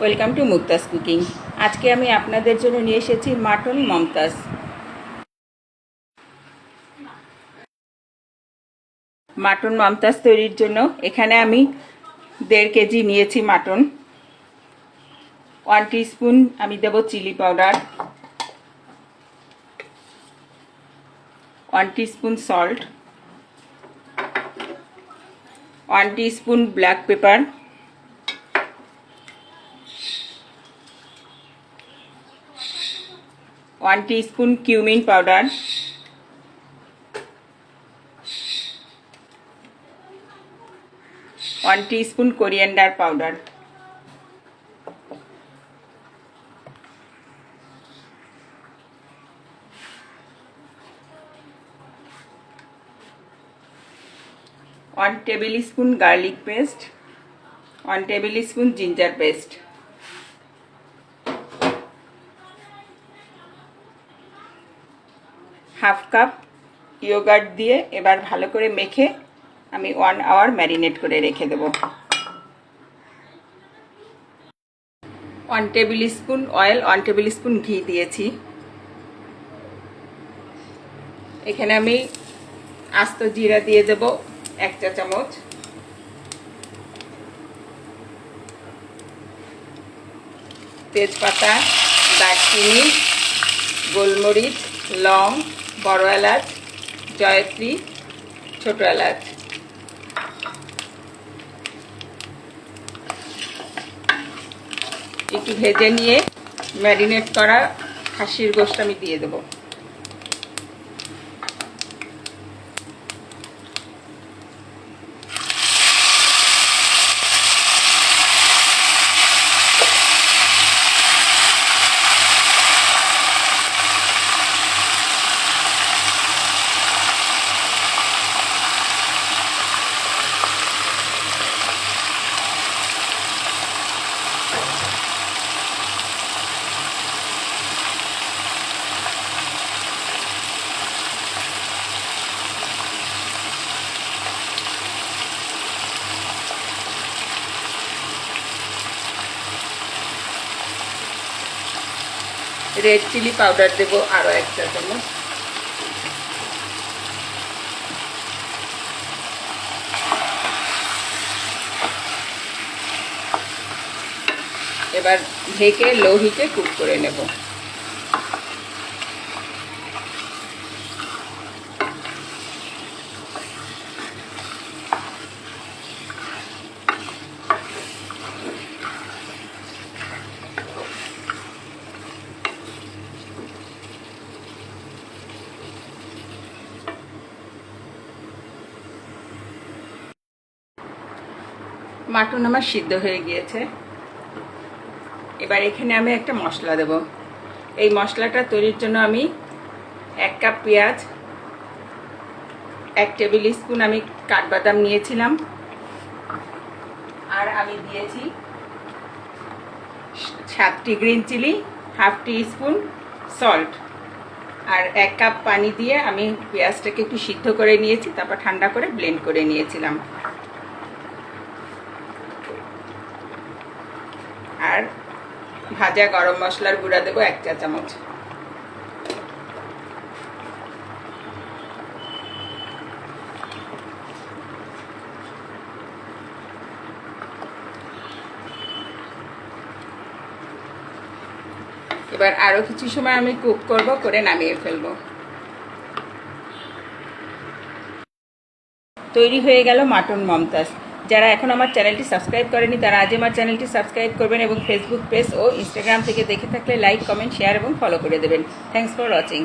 Welcome to Mukta's cooking. আজকে আমি আপনাদের জন্য নিয়ে এসেছি মাটন মমতাজ। মাটন মমতাজ তৈরির জন্য এখানে আমি 1.5 কেজি নিয়েছি মাটন। 1 টিস্পুন আমি দেব chilli powder, 1 teaspoon salt, 1 teaspoon black pepper, 1 teaspoon cumin powder, 1 teaspoon coriander powder. One tablespoon garlic paste, 1 tablespoon ginger paste, half cup yoghurt দিয়ে এবার ভালো করে মেখে আমি 1 আওয়ার ম্যারিনেট করে রেখে দেব। 1 table spoon oil, 1 table spoon ঘি দিয়েছি। এখানে আমি আস্ত জিরা দিয়ে দেব 1 চা চামচ, তেজপাতা, দারচিনি, গোলমরিচ, লং, বড় এলাচ, জয়ত্রী, ছোট এলাচ। একটু ভেজে নিয়ে ম্যারিনেট করা খাসির গোশত আমি দিয়ে দেবো। রেড চিলি পাউডার দেবো আরও 1 চা চামচ। এবার ঢেকে লো হিটে কুক করে নেব। মাটন আমার সিদ্ধ হয়ে গিয়েছে। এবার এখানে আমি একটা মশলা দেব। এই মশলাটা তৈরির জন্য আমি 1 কাপ পেঁয়াজ, 1 টেবিল স্পুন আমি কাঠবাদাম নিয়েছিলাম, আর আমি দিয়েছি 7টি গ্রিন চিলি, হাফ টি স্পুন সল্ট, আর 1 কাপ পানি দিয়ে আমি পেঁয়াজটাকে একটু সিদ্ধ করে নিয়েছি, তারপর ঠান্ডা করে ব্লেন্ড করে নিয়েছিলাম। আর ভাজা গরম মশলার গুঁড়া দেবো 1 চা চামচ। এবার আরো কিছু সময় আমি কুক করব, করে নামিয়ে ফেলবো। তৈরি হয়ে গেল মাটন মমতাজ। যারা এখন আমার চ্যানেলটি সাবস্ক্রাইব করেনি তারা আজ আমার চ্যানেলটি সাবস্ক্রাইব করবেন এবং ফেসবুক পেজ ও ইনস্টাগ্রাম থেকে দেখে থাকলে লাইক, কমেন্ট, শেয়ার এবং ফলো করে দেবেন। Thanks for watching.